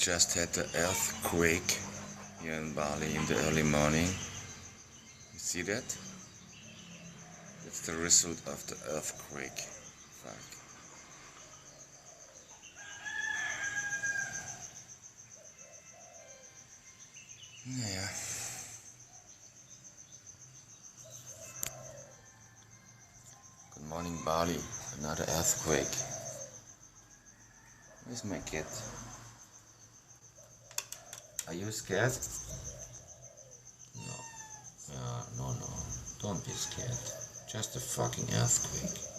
just had the earthquake here in Bali in the early morning. You see that? That's the result of the earthquake. Fuck. Yeah. Good morning, Bali. Another earthquake. Where's my cat? Are you scared? No. No. Don't be scared. Just a fucking earthquake.